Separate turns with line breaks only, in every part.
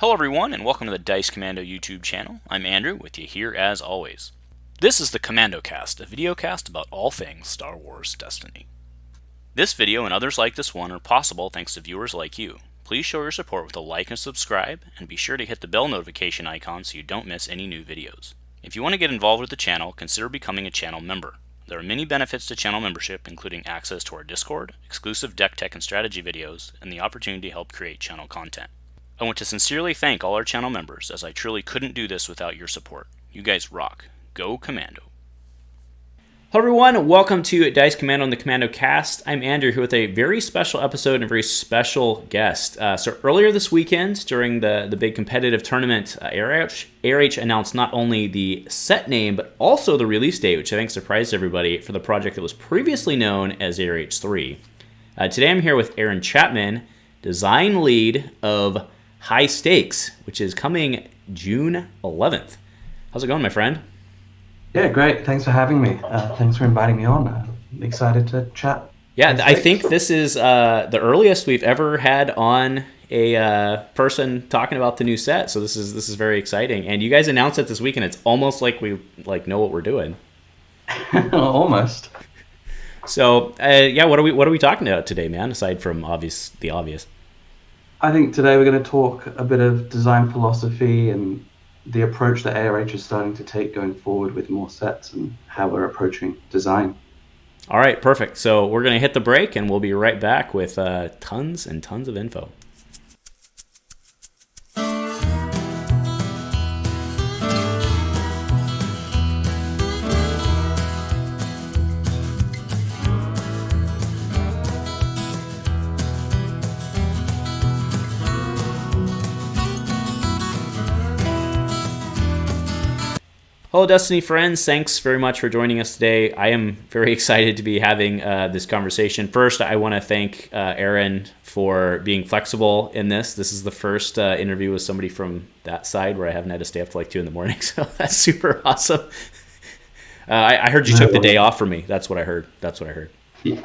Hello everyone, and welcome to the Dice Commando YouTube channel. I'm Andrew, with you here as always. This is the Commando Cast, a video cast about all things Star Wars Destiny. This video and others like this one are possible thanks to viewers like you. Please show your support with a like and subscribe, and be sure to hit the bell notification icon so you don't miss any new videos. If you want to get involved with the channel, consider becoming a channel member. There are many benefits to channel membership, including access to our Discord, exclusive deck tech and strategy videos, and the opportunity to help create channel content. I want to sincerely thank all our channel members, as I truly couldn't do this without your support. You guys rock. Go Commando. Hello everyone, welcome to Dice Commando and the Commando Cast. I'm Andrew here with a very special episode and a very special guest. So earlier this weekend, during the big competitive tournament, ARH announced not only the set name, but also the release date, which I think surprised everybody, for the project that was previously known as ARH 3. Today I'm here with Aaron Chapman, design lead of High Stakes, which is coming June 11th. How's it going, my friend?
Yeah, great. Thanks for having me. Thanks for inviting me on. I'm excited to chat.
Yeah, I think this is the earliest we've ever had on a person talking about the new set, so this is very exciting. And you guys announced it this week, and it's almost like we know what we're doing.
Almost.
So yeah, what are we talking about today, man? Aside from the obvious.
I think today we're going to talk a bit of design philosophy and the approach that ARH is starting to take going forward with more sets and how we're approaching design.
All right, perfect. So we're going to hit the break, and we'll be right back with tons and tons of info. Hello, Destiny friends. Thanks very much for joining us today. I am very excited to be having this conversation. First, I want to thank Aaron for being flexible in this. This is the first interview with somebody from that side where I haven't had to stay up till like 2 a.m, so that's super awesome. I heard you took the day off from me. That's what I heard.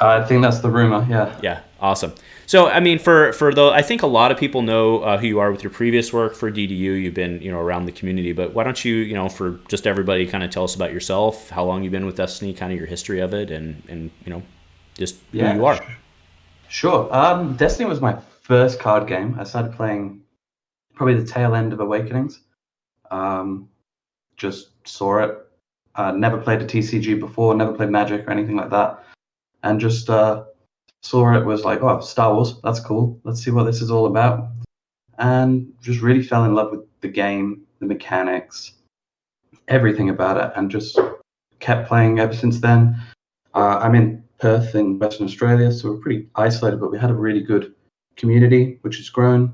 I think that's the rumor, yeah.
Yeah, awesome. So, I mean, for I think a lot of people know who you are with your previous work for DDU. You've been, around the community, but why don't you, for just everybody, kind of tell us about yourself, how long you've been with Destiny, kind of your history of it, and just who you are.
Sure. Destiny was my first card game. I started playing probably the tail end of Awakenings. Just saw it. Never played a TCG before, never played Magic or anything like that. And just saw it, was like, oh, Star Wars, that's cool. Let's see what this is all about. And just really fell in love with the game, the mechanics, everything about it, and just kept playing ever since then. I'm in Perth in Western Australia, so we're pretty isolated, but we had a really good community, which has grown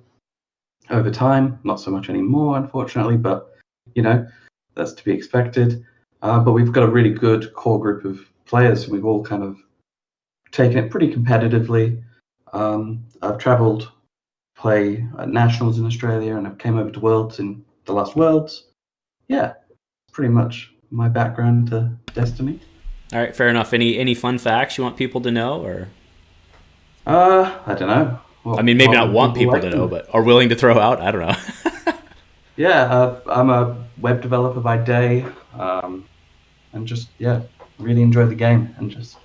over time. Not so much anymore, unfortunately, but, that's to be expected. But we've got a really good core group of players, and we've all kind of taken it pretty competitively. I've travelled, play at Nationals in Australia, and I came over to Worlds in the last Worlds. Yeah, pretty much my background to Destiny.
All right, fair enough. Any fun facts you want people to know, or?
I don't know.
Maybe not want people to know, but are willing to throw out? I don't know.
Yeah, I'm a web developer by day, and just, really enjoy the game, and just,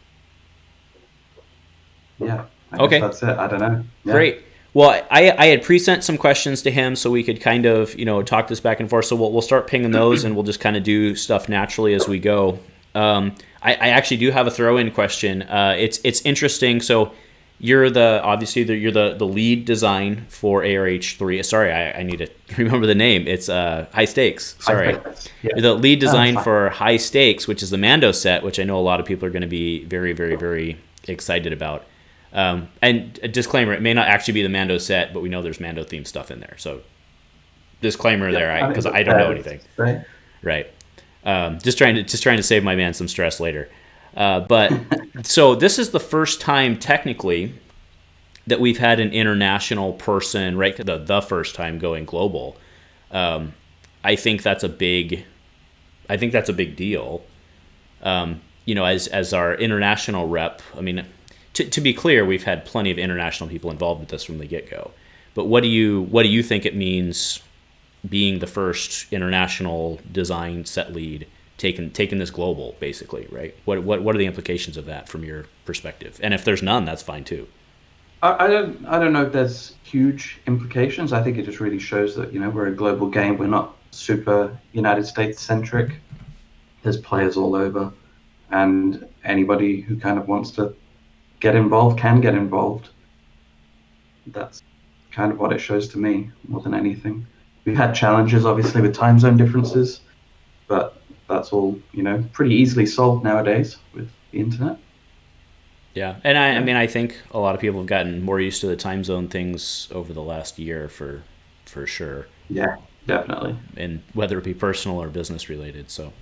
I guess that's it. I don't know. Yeah.
Great. Well, I had pre-sent some questions to him so we could kind of, talk this back and forth. So we'll start pinging those, and we'll just kind of do stuff naturally as we go. I actually do have a throw-in question. It's interesting. So you're the lead design for ARH 3. Sorry, I need to remember the name. It's High Stakes. Sorry. Yeah. You're the lead design for High Stakes, which is the Mando set, which I know a lot of people are going to be very, very, very excited about. And a disclaimer, it may not actually be the Mando set, but we know there's Mando themed stuff in there. So disclaimer there, because I don't know anything. Right. Just trying to save my man some stress later. But so this is the first time technically that we've had an international person, right? The first time going global. I think that's a big deal. As our international rep, to be clear, we've had plenty of international people involved with this from the get-go. But what do you think it means being the first international design set lead, taking this global, basically, right? What are the implications of that from your perspective? And if there's none, that's fine too.
I don't know if there's huge implications. I think it just really shows that we're a global game. We're not super United States centric. There's players all over, and anybody who kind of wants to get involved can get involved. That's kind of what it shows to me more than anything. We've had challenges, obviously, with time zone differences, but that's all pretty easily solved nowadays with the internet.
Yeah, and I mean, I think a lot of people have gotten more used to the time zone things over the last year, for sure.
Yeah, definitely.
And whether it be personal or business related. So,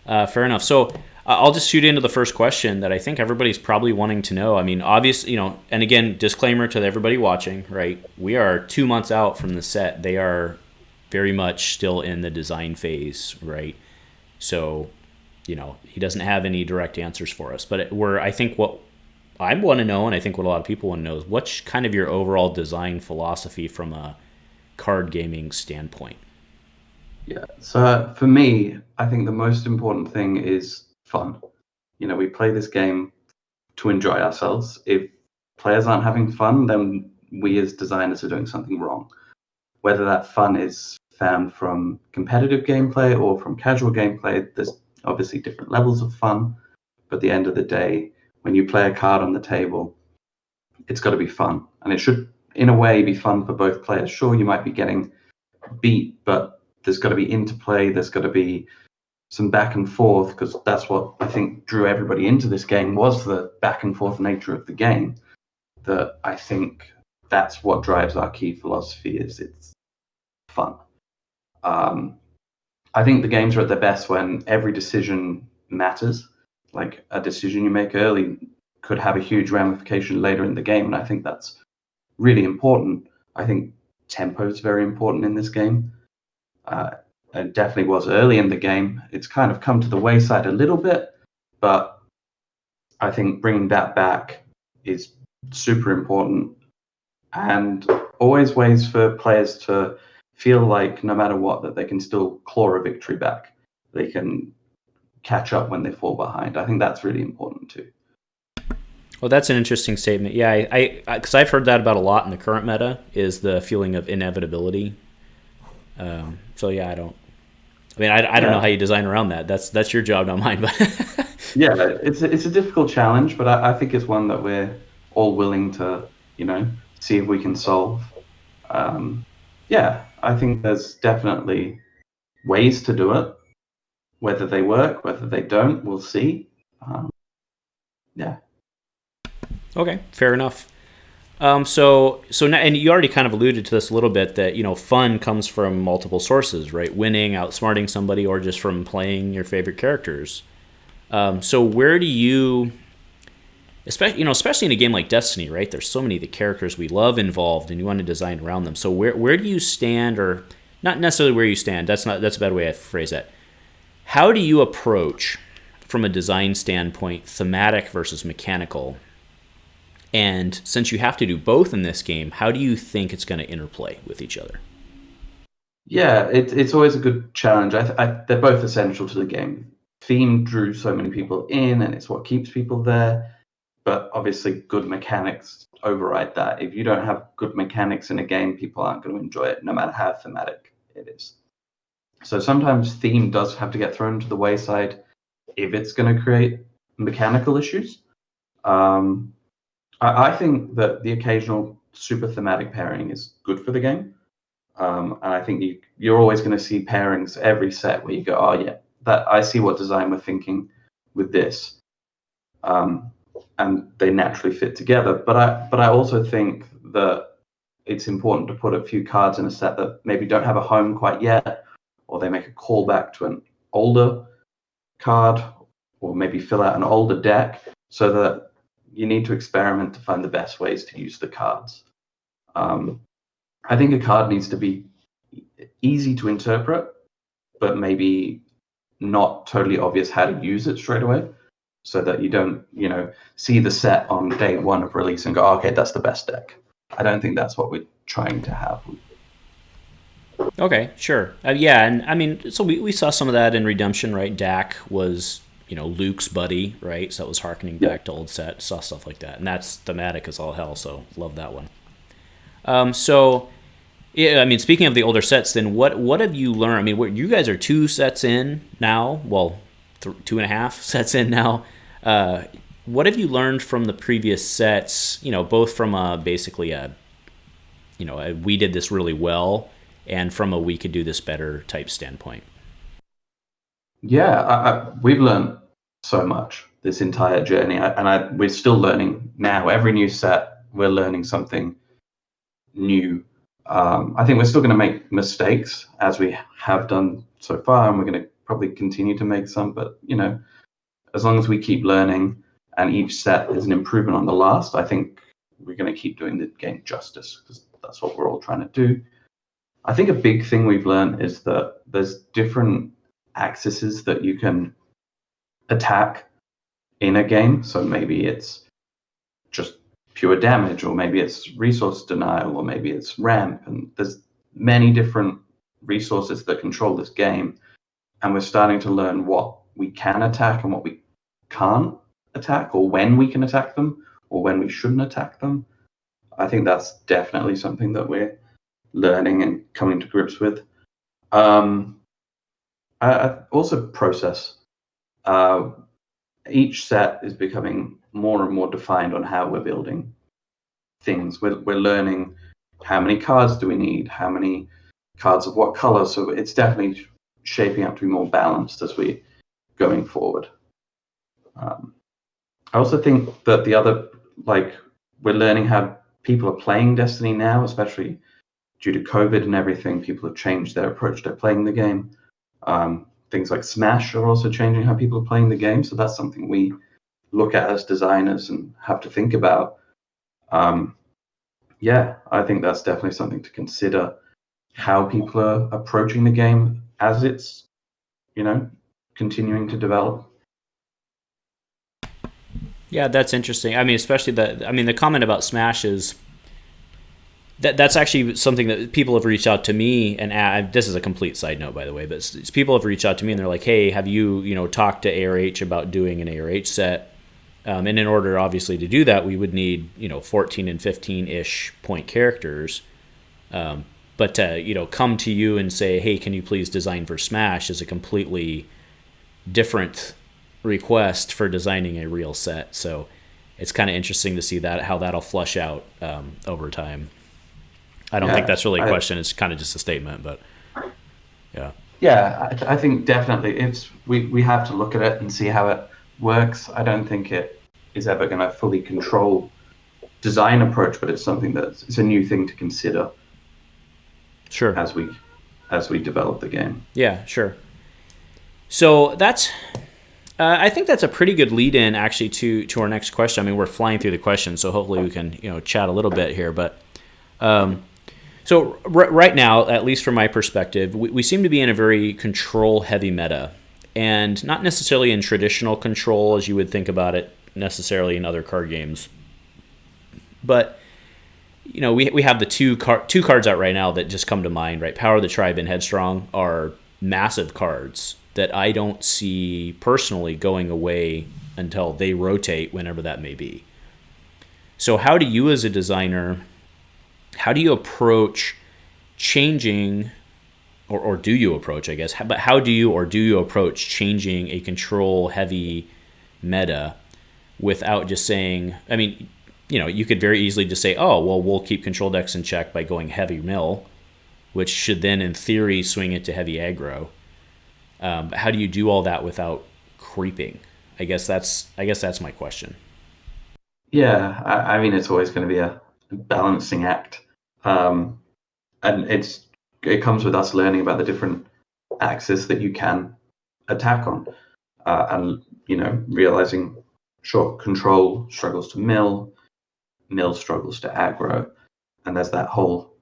fair enough. So, I'll just shoot into the first question that I think everybody's probably wanting to know. I mean, obviously, and again, disclaimer to everybody watching, right? We are 2 months out from the set. They are very much still in the design phase, right? So, he doesn't have any direct answers for us. But I think what I want to know, and I think what a lot of people want to know, is what's kind of your overall design philosophy from a card gaming standpoint?
Yeah. So for me, I think the most important thing is fun. We play this game to enjoy ourselves. If players aren't having fun, then we as designers are doing something wrong. Whether that fun is found from competitive gameplay or from casual gameplay, there's obviously different levels of fun. But at the end of the day, when you play a card on the table, it's got to be fun. And it should, in a way, be fun for both players. Sure, you might be getting beat, but there's got to be interplay. There's got to be some back and forth, because that's what I think drew everybody into this game, was the back and forth nature of the game. That I think that's what drives our key philosophy, is it's fun. I think the games are at their best when every decision matters. Like a decision you make early could have a huge ramification later in the game, and I think that's really important. I think tempo is very important in this game. It definitely was early in the game. It's kind of come to the wayside a little bit, but I think bringing that back is super important, and always ways for players to feel like no matter what, that they can still claw a victory back. They can catch up when they fall behind. I think that's really important too.
Well, that's an interesting statement. Yeah, because I've heard that about a lot in the current meta, is the feeling of inevitability. So yeah, I don't know how you design around that. That's your job, not mine. But
yeah, it's a difficult challenge, but I think it's one that we're all willing to see if we can solve. Yeah, I think there's definitely ways to do it. Whether they work, whether they don't, we'll see. Yeah.
Okay, fair enough. So now, and you already kind of alluded to this a little bit, that fun comes from multiple sources, right? Winning, outsmarting somebody, or just from playing your favorite characters. So where do you, especially in a game like Destiny, right? There's so many of the characters we love involved, and you want to design around them. So where do you stand, or not necessarily where you stand? That's a bad way to phrase that. How do you approach, from a design standpoint, thematic versus mechanical? And since you have to do both in this game, how do you think it's going to interplay with each other?
Yeah, it's always a good challenge. They're both essential to the game. Theme drew so many people in, and it's what keeps people there. But obviously, good mechanics override that. If you don't have good mechanics in a game, people aren't going to enjoy it, no matter how thematic it is. So sometimes theme does have to get thrown to the wayside if it's going to create mechanical issues. I think that the occasional super thematic pairing is good for the game. And I think you're always going to see pairings every set where you go, oh yeah, that I see what design we're thinking with this. And they naturally fit together. But I also think that it's important to put a few cards in a set that maybe don't have a home quite yet, or they make a callback to an older card, or maybe fill out an older deck, so that you need to experiment to find the best ways to use the cards. I think a card needs to be easy to interpret, but maybe not totally obvious how to use it straight away, so that you don't, see the set on day one of release and go, okay, that's the best deck. I don't think that's what we're trying to have.
Okay, sure. Yeah, and I mean, so we saw some of that in Redemption, right? Dak was, Luke's buddy, right? So it was harkening
Yeah.
back to old set, saw stuff like that. And that's thematic as all hell, so love that one. So, yeah, I mean, speaking of the older sets, then what have you learned? I mean, you guys are 2 sets in now. Well, 2.5 sets in now. What have you learned from the previous sets? Both from basically we did this really well, and from a we could do this better type standpoint.
Yeah, we've learned so much this entire journey, we're still learning now. Every new set, we're learning something new. I think we're still going to make mistakes as we have done so far, and we're going to probably continue to make some. But as long as we keep learning, and each set is an improvement on the last, I think we're going to keep doing the game justice because that's what we're all trying to do. I think a big thing we've learned is that there's different axes that you can attack in a game. So maybe it's just pure damage, or maybe it's resource denial, or maybe it's ramp. And there's many different resources that control this game. And we're starting to learn what we can attack and what we can't attack, or when we can attack them, or when we shouldn't attack them. I think that's definitely something that we're learning and coming to grips with. I also process. Each set is becoming more and more defined on how we're building things. We're learning how many cards do we need, how many cards of what color. So it's definitely shaping up to be more balanced as we going forward. I also think that we're learning how people are playing Destiny now, especially due to COVID and everything. People have changed their approach to playing the game. Things like Smash are also changing how people are playing the game. So that's something we look at as designers and have to think about. Yeah, I think that's definitely something to consider, how people are approaching the game as it's, continuing to develop.
Yeah, that's interesting. I mean, especially the comment about Smash is that's actually something that people have reached out to me, and this is a complete side note, by the way, but people have reached out to me and they're like, hey, have you talked to ARH about doing an ARH set? And in order, obviously, to do that, we would need 14 and 15-ish point characters. But to come to you and say, hey, can you please design for Smash, is a completely different request for designing a real set. So it's kind of interesting to see how that'll flush out over time. I don't think that's really a question. It's kind of just a statement, but yeah.
Yeah, I think definitely we have to look at it and see how it works. I don't think it is ever going to fully control design approach, but it's something it's a new thing to consider.
Sure.
As we develop the game.
Yeah, sure. So that's I think that's a pretty good lead-in actually to our next question. I mean, we're flying through the questions, so hopefully we can chat a little bit here, but so right now, at least from my perspective, we seem to be in a very control-heavy meta, and not necessarily in traditional control as you would think about it necessarily in other card games. But we have the two cards out right now that just come to mind, right? Power of the Tribe and Headstrong are massive cards that I don't see personally going away until they rotate, whenever that may be. So how do you as a designer, how do you approach changing, or do you approach, I guess, but how do you approach changing a control-heavy meta without just saying, I mean, you could very easily just say, oh, well, we'll keep control decks in check by going heavy mill, which should then, in theory, swing it to heavy aggro. How do you do all that without creeping? I guess that's my question.
Yeah, I mean, it's always going to be a balancing act, and it comes with us learning about the different axes that you can attack on, and realizing, sure, control struggles to mill struggles to aggro, and there's that whole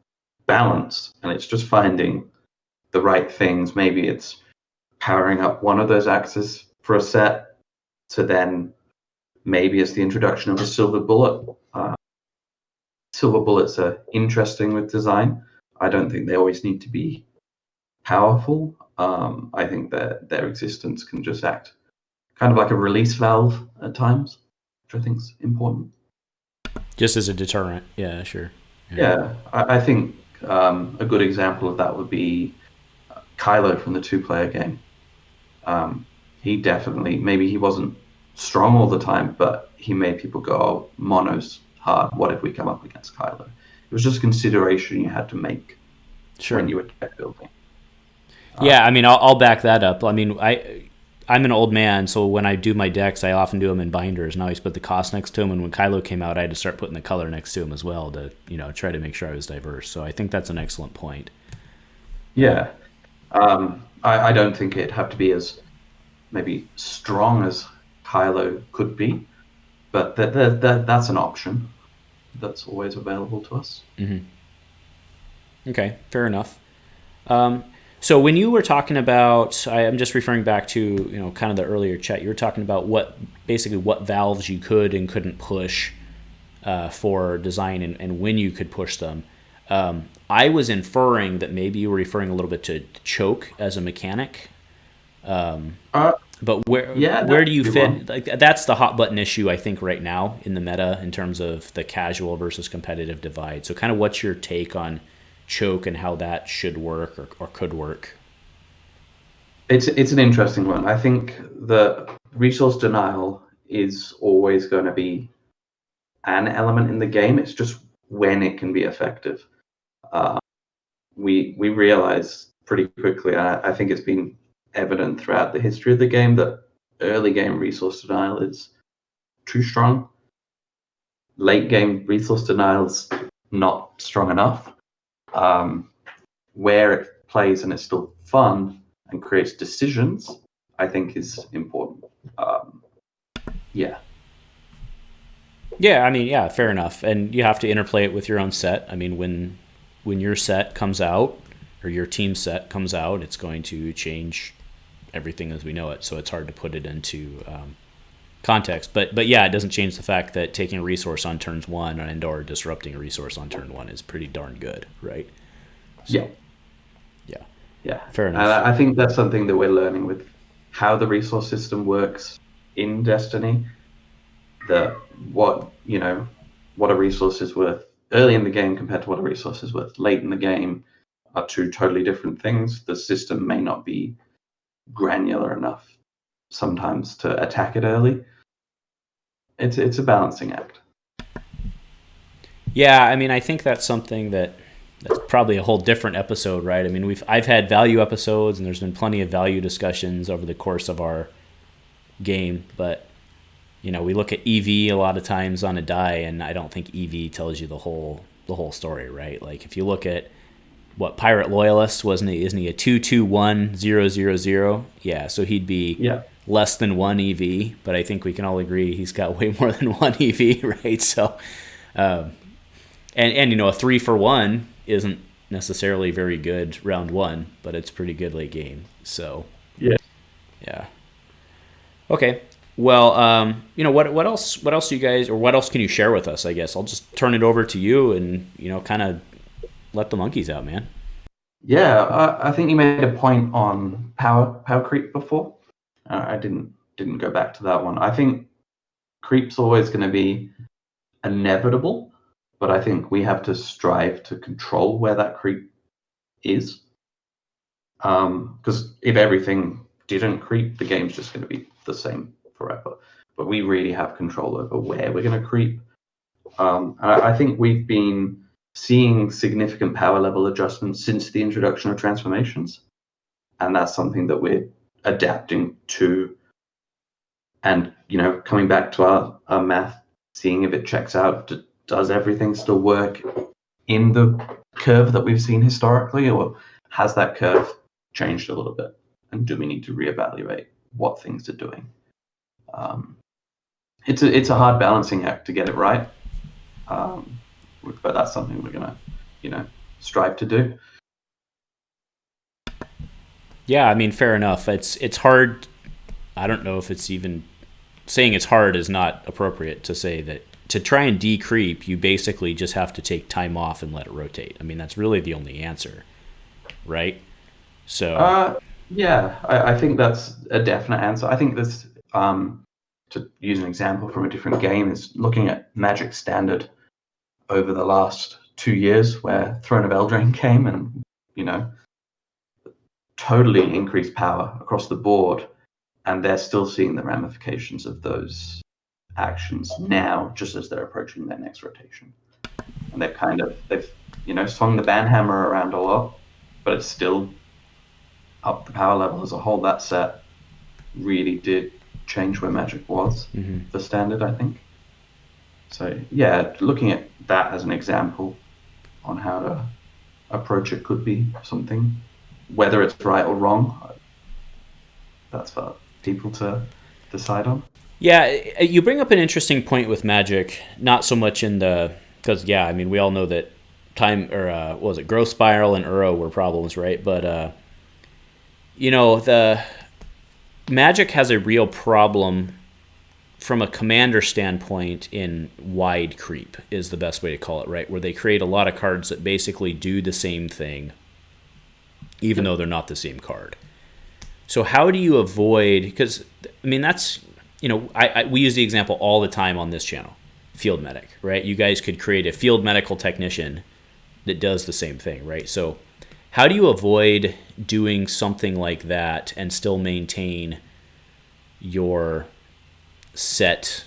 balance, and it's just finding the right things. Maybe it's powering up one of those axes for a set, to then maybe it's the introduction of a silver bullet. Silver bullets are interesting with design. I don't think they always need to be powerful, I think that their existence can just act kind of like a release valve at times, which I think is important.
Just as a deterrent. Yeah, sure.
Yeah, I think a good example of that would be Kylo from the two-player game. He definitely, maybe he wasn't strong all the time, but he made people go, oh, mono's hard. What if we come up against Kylo? It was just a consideration you had to make when you were deck building.
Yeah, I mean, I'll back that up. I mean, I'm an old man, so when I do my decks, I often do them in binders, and I always put the cost next to them. And when Kylo came out, I had to start putting the color next to him as well to, try to make sure I was diverse. So I think that's an excellent point.
Yeah. I don't think it'd have to be as maybe strong as Kylo could be, but that's an option that's always available to us.
Mm-hmm. Okay, fair enough. So when you were talking about, I'm just referring back to kind of the earlier chat. You were talking about what valves you could and couldn't push for design and when you could push them. I was inferring that maybe you were referring a little bit to choke as a mechanic. But where do you fit? Like, that's the hot button issue I think right now in the meta in terms of the casual versus competitive divide. So kind of what's your take on choke and how that should work or could work?
It's an interesting one. I think the resource denial is always going to be an element in the game. It's just when it can be effective. We realize pretty quickly, and I think it's been evident throughout the history of the game, that early game resource denial is too strong. Late game resource denial is not strong enough. Where it plays and it's still fun and creates decisions, I think is important. Yeah.
Yeah, I mean, yeah, fair enough. And you have to interplay it with your own set. I mean, when your set comes out or your team set comes out, it's going to change everything as we know it. So it's hard to put it into context. But yeah, it doesn't change the fact that taking a resource on turns 1 and or disrupting a resource on turn 1 is pretty darn good, right? So, yeah. Fair enough.
And I think that's something that we're learning with how the resource system works in Destiny. What a resource is worth early in the game compared to what a resource is worth late in the game are two totally different things. The system may not be granular enough sometimes to attack it early. It's a balancing act.
Yeah, I mean, I think that's something that's probably a whole different episode, right? I mean, I've had value episodes, and there's been plenty of value discussions over the course of our game, but we look at EV a lot of times on a die, and I don't think EV tells you the whole story, right? Like if you look at what Pirate Loyalist isn't he a 221-000? Yeah, so he'd be less than 1 EV, but I think we can all agree he's got way more than 1 EV, right? So, and a 3-for-1 isn't necessarily very good round 1, but it's pretty good late game. So yeah. Okay. Well, what else do you guys, or what else can you share with us? I guess I'll just turn it over to you and kind of let the monkeys out, man.
Yeah, I think you made a point on power creep before. I didn't go back to that one. I think creep's always going to be inevitable, but I think we have to strive to control where that creep is. Because if everything didn't creep, the game's just going to be the same forever. But we really have control over where we're going to creep. I think we've been seeing significant power level adjustments since the introduction of transformations, and that's something that we're adapting to. And coming back to our math, seeing if it checks out. Does everything still work in the curve that we've seen historically, or has that curve changed a little bit? And do we need to reevaluate what things are doing? It's a hard balancing act to get it right, but that's something we're gonna strive to do.
Yeah, I mean, fair enough. It's hard. I don't know if it's even saying it's hard is not appropriate to say that. To try and decreep, you basically just have to take time off and let it rotate. I mean, that's really the only answer, right? So,
Yeah, I think that's a definite answer. I think this, to use an example from a different game, is looking at Magic Standard over the last 2 years, where Throne of Eldraine came and, you know, totally increased power across the board, and they're still seeing the ramifications of those actions now, just as they're approaching their next rotation. And they've swung the banhammer around a lot, but it's still up the power level as a whole. That set really did change where Magic was for Standard, I think. So yeah, looking at that as an example on how to approach it could be something. Whether it's right or wrong, that's for people to decide on.
yeah, you bring up an interesting point with Magic. Not so much because we all know that what was it, Growth Spiral and Uro were problems, right? But the Magic has a real problem from a commander standpoint in wide creep is the best way to call it, right? Where they create a lot of cards that basically do the same thing, even though they're not the same card. So how do you avoid? Because that's we use the example all the time on this channel, Field Medic, right? You guys could create a Field Medical Technician that does the same thing, right? So how do you avoid doing something like that and still maintain your set,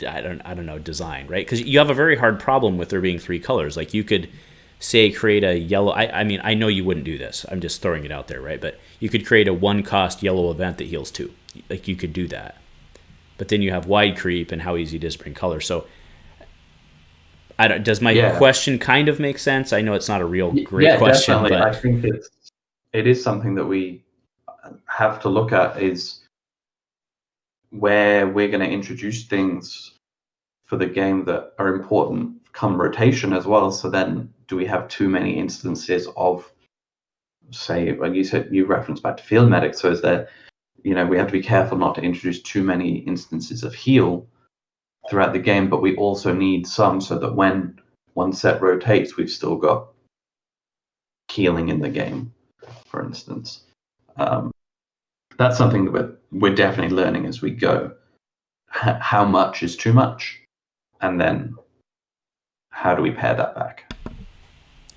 I don't know, design, right? Because you have a very hard problem with there being three colors. Like you could say create a yellow, I know you wouldn't do this, I'm just throwing it out there, right? But you could create a 1-cost yellow event that heals 2. Like you could do that. But then you have wide creep and how easy it is to bring color. So does my question kind of make sense? I know it's not a real great question.
Definitely.
But
I think it is something that we have to look at, is where we're going to introduce things for the game that are important come rotation as well. So then do we have too many instances of, say, like you said, you referenced back to Field Medic, so is there, we have to be careful not to introduce too many instances of heal throughout the game, but we also need some so that when one set rotates, we've still got healing in the game, for instance. That's something that we're definitely learning as we go. How much is too much? And then how do we pare that back?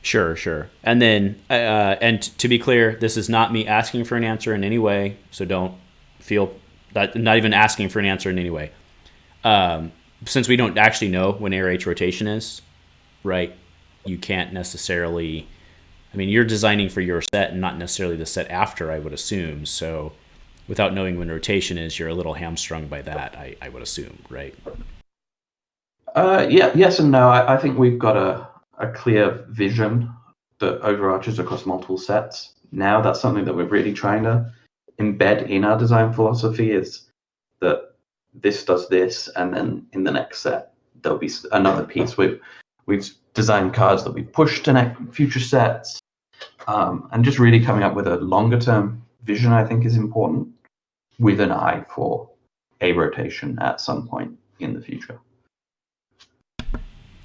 Sure. And then, and to be clear, this is not me asking for an answer in any way, so don't feel that, not even asking for an answer in any way. Since we don't actually know when ARH rotation is, right, you can't necessarily, you're designing for your set and not necessarily the set after, I would assume. So without knowing when rotation is, you're a little hamstrung by that, I would assume, right?
Yes and no. I think we've got a clear vision that overarches across multiple sets. Now that's something that we're really trying to embed in our design philosophy, is that this does this, and then in the next set there'll be another piece. We've designed cards that we push to future sets, and just really coming up with a longer term vision, I think, is important, with an eye for a rotation at some point in the future.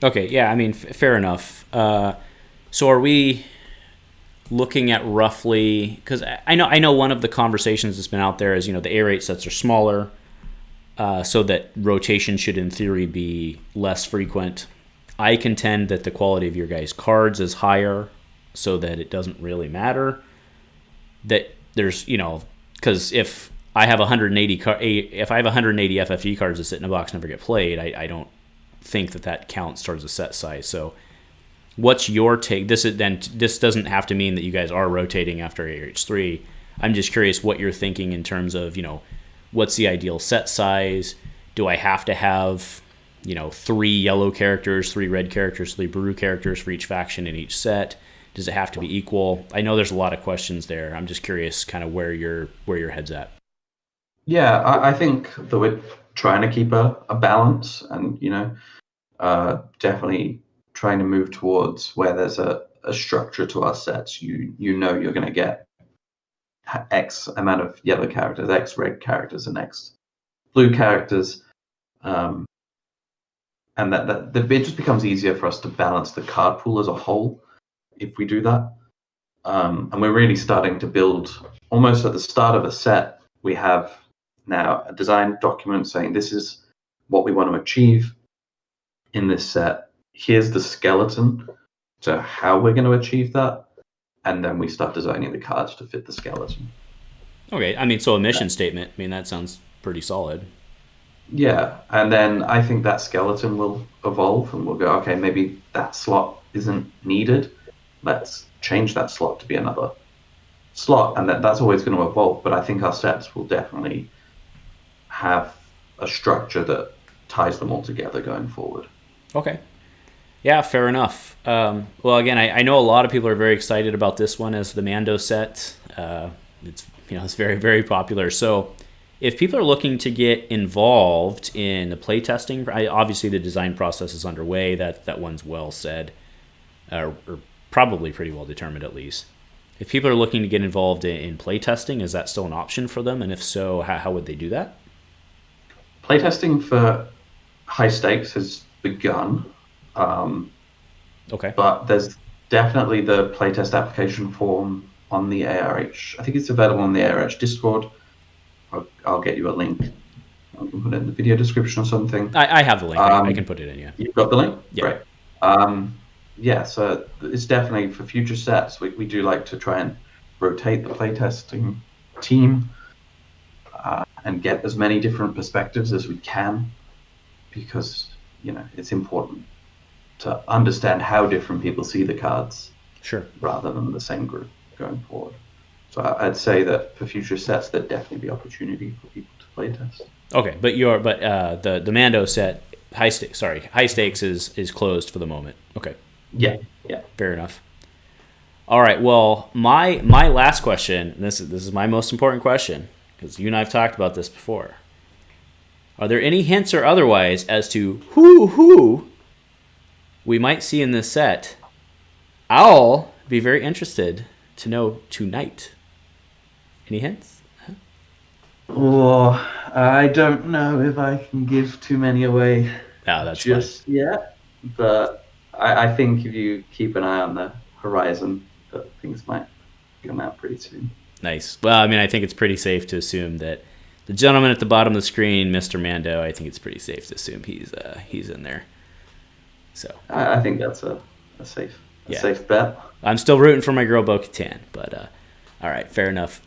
Okay, yeah, fair enough. So are we looking at roughly, because I know one of the conversations that's been out there is, the A8 sets are smaller, so that rotation should in theory be less frequent. I contend that the quality of your guys' cards is higher, so that it doesn't really matter. That there's, because if I have 180 FFG cards that sit in a box and never get played, I don't think that counts towards the set size. So what's your take? This doesn't have to mean that you guys are rotating after AH3. I'm just curious what you're thinking in terms of, what's the ideal set size? Do I have to have, 3 yellow characters, 3 red characters, 3 blue characters for each faction in each set? Does it have to be equal? I know there's a lot of questions there. I'm just curious kind of where your head's at.
Yeah, I think that we're trying to keep a balance, and definitely trying to move towards where there's a structure to our sets. You're going to get X amount of yellow characters, X red characters, and X blue characters, and that it just becomes easier for us to balance the card pool as a whole if we do that. And we're really starting to build, almost at the start of a set, we have now a design document saying this is what we want to achieve in this set. Here's the skeleton to how we're going to achieve that. And then we start designing the cards to fit the skeleton.
Okay, I mean, so a mission statement, I mean, that sounds pretty solid.
Yeah, and then I think that skeleton will evolve and we'll go, okay, maybe that slot isn't needed. Let's change that slot to be another slot, and that's always going to evolve. But I think our sets will definitely have a structure that ties them all together going forward.
Okay. Yeah, fair enough. Well, again, I know a lot of people are very excited about this one as the Mando set. It's very, very popular. So if people are looking to get involved in the playtesting, obviously the design process is underway. That one's well said, or probably pretty well determined at least. If people are looking to get involved in playtesting, is that still an option for them? And if so, how would they do that?
Playtesting for high stakes has begun.
Okay.
But there's definitely the playtest application form on the ARH. I think it's available on the ARH Discord. I'll get you a link. I can put it in the video description or something.
I have the link. I can put it in, yeah.
You've got the link?
Yeah.
Great. Yeah, so it's definitely for future sets. We do like to try and rotate the playtesting team and get as many different perspectives as we can, because it's important to understand how different people see the cards.
Sure. Rather
than the same group going forward. So I'd say that for future sets, there'd definitely be opportunity for people to playtest.
Okay, but the Mando set high stakes is closed for the moment. Okay.
Yeah.
Fair enough. All right. Well, my last question. This is my most important question, because you and I've talked about this before. Are there any hints or otherwise as to who we might see in this set? I'll be very interested to know tonight. Any hints?
Oh, I don't know if I can give too many away
that's
just fine. Yet, but I think if you keep an eye on the horizon, that things might come out pretty soon.
Nice. Well, I mean, I think it's pretty safe to assume that the gentleman at the bottom of the screen, Mr. Mando, I think it's pretty safe to assume he's in there. So
I think that's a safe bet.
I'm still rooting for my girl Bo-Katan, but all right, fair enough.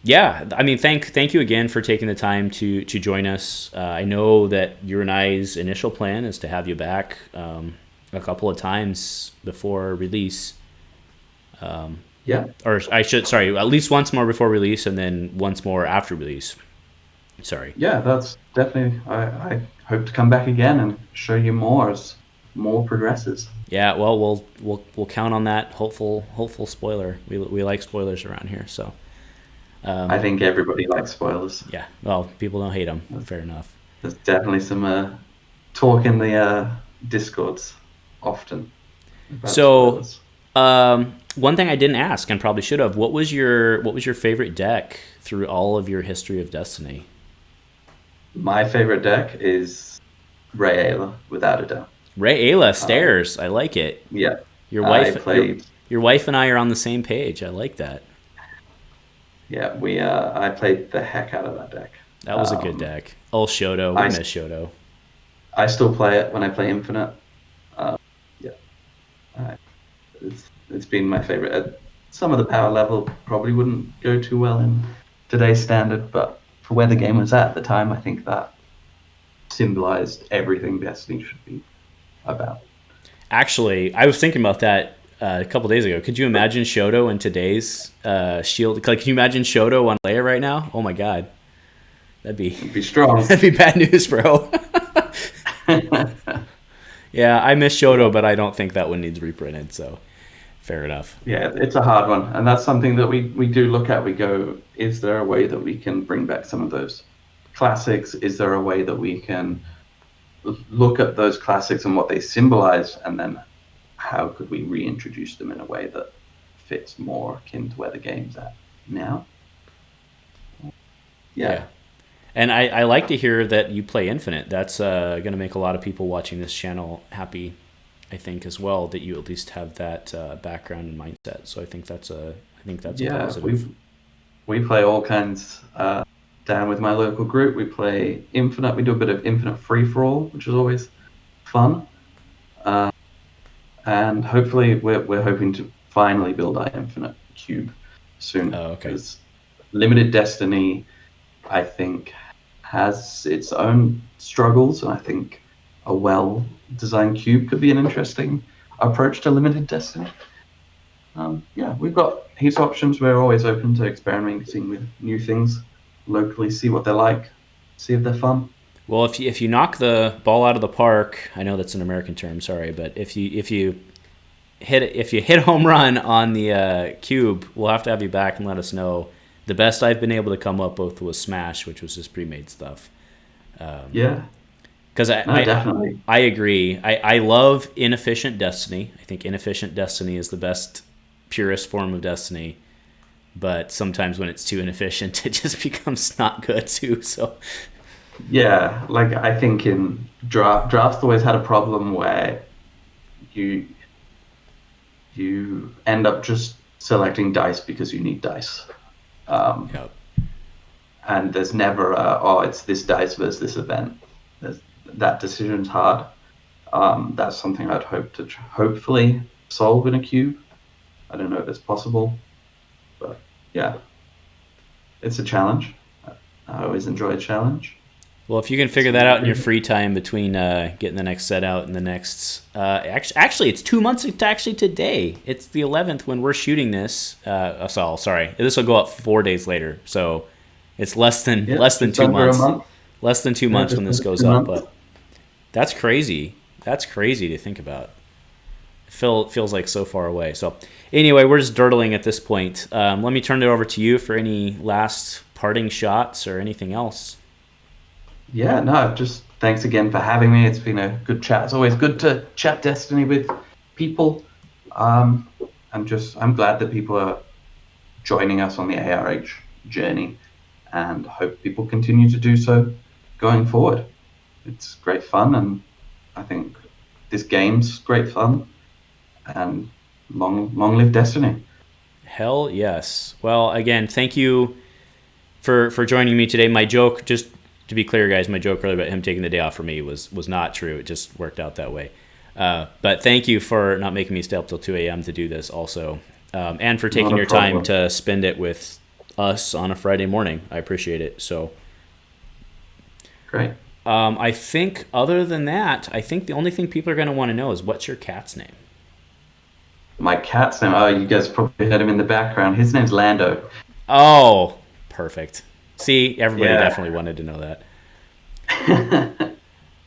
Yeah, I mean, thank you again for taking the time to join us. I know that your and I's initial plan is to have you back a couple of times before release.
Yeah.
Or at least once more before release, and then once more after release. Sorry.
Yeah, that's definitely. I hope to come back again and show you more as more progresses.
Yeah, well, we'll count on that hopeful spoiler. We like spoilers around here, so.
I think everybody likes spoilers.
Yeah, well, people don't hate them. Fair enough.
There's definitely some talk in the Discords often.
So, one thing I didn't ask and probably should have: what was your favorite deck through all of your history of Destiny?
My favorite deck is Rey Ayla, without a doubt.
Rey Ayla stairs. I like it.
Yeah.
Your wife and I are on the same page. I like that.
Yeah, I played the heck out of that deck.
That was a good deck. Oh, Shoto. I miss Shoto.
I still play it when I play Infinite. It's been my favorite. Some of the power level probably wouldn't go too well in today's standard, but for where the game was at the time, I think that symbolized everything Destiny should be about.
Actually, I was thinking about that a couple days ago. Could you imagine Shoto in today's Shield? Like, can you imagine Shoto on Leia right now? Oh my god, it'd be
strong.
That'd be bad news, bro. Yeah, I miss Shoto, but I don't think that one needs reprinted. So, fair enough.
Yeah, it's a hard one, and that's something that we do look at. We go, is there a way that we can bring back some of those classics? Is there a way that we can look at those classics and what they symbolize, and then how could we reintroduce them in a way that fits more akin to where the game's at now? Yeah.
And I like to hear that you play Infinite. That's going to make a lot of people watching this channel happy. I think as well, that you at least have that background and mindset. So I think that's a
Yeah,
positive.
we play all kinds down with my local group. We play Infinite. We do a bit of Infinite Free for All, which is always fun. And hopefully, we're hoping to finally build our Infinite Cube soon,
Oh, okay.
because Limited Destiny, I think, has its own struggles, and I think a well-designed cube could be an interesting approach to Limited Destiny. Yeah, we've got heaps of options. We're always open to experimenting with new things locally, see what they're like, see if they're fun.
Well, if you knock the ball out of the park, I know that's an American term, sorry, but if you hit a home run on the cube, we'll have to have you back and let us know. The best I've been able to come up with was Smash, which was just pre-made stuff.
Yeah,
Because
definitely.
I agree. I love inefficient Destiny. I think inefficient Destiny is the best, purest form of Destiny. But sometimes when it's too inefficient, it just becomes not good too. So
Yeah, like I think in drafts always had a problem where you you end up just selecting dice because you need dice.
yep.
And there's never it's this dice versus this event. That decision's hard. That's something I'd hope to hopefully solve in a cube. I don't know if it's possible, but yeah, it's a challenge. I always enjoy a challenge.
Well, if you can figure that out in your free time between getting the next set out and the next, actually, it's 2 months. It's actually today. It's the 11th when we're shooting this. Sorry, this will go up 4 days later, so it's less than 2 months. Less than 2 months when this goes up, but that's crazy. That's crazy to think about. It feels like so far away. So anyway, we're just durdling at this point. Let me turn it over to you for any last parting shots or anything else.
Yeah, no, just thanks again for having me. It's been a good chat. It's always good to chat Destiny with people. I'm glad that people are joining us on the ARH journey, and hope people continue to do so going forward. It's great fun, and I think this game's great fun, and long live Destiny.
Hell yes. Well, again, thank you for joining me today. My joke, just to be clear, guys, my joke earlier about him taking the day off for me was not true. It just worked out that way. But thank you for not making me stay up till 2 a.m. to do this also. And for taking your time to spend it with us on a Friday morning. I appreciate it. So
great.
I think other than that, I think the only thing people are going to want to know is what's your cat's name?
My cat's name, oh, you guys probably heard him in the background. His name's Lando.
Oh, perfect. See, everybody definitely wanted to know that.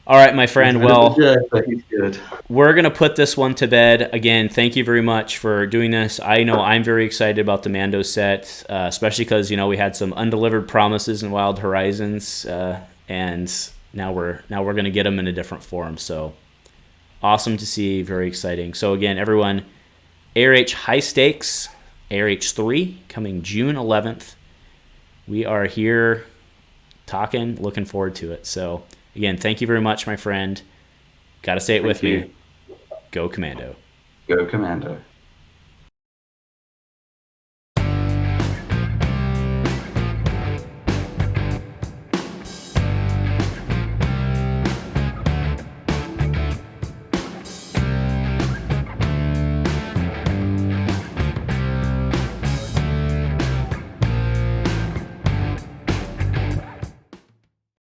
All right, my friend. Well,
but he's good.
We're going to put this one to bed. Again, thank you very much for doing this. I know I'm very excited about the Mando set, especially because, we had some undelivered promises in Wild Horizons, and now we're going to get them in a different form. So awesome to see, very exciting. So again, everyone, ARH High Stakes, ARH 3, coming June 11th. We are here talking, looking forward to it. So again, thank you very much, my friend. Got to say it with me. Go Commando.
Go Commando.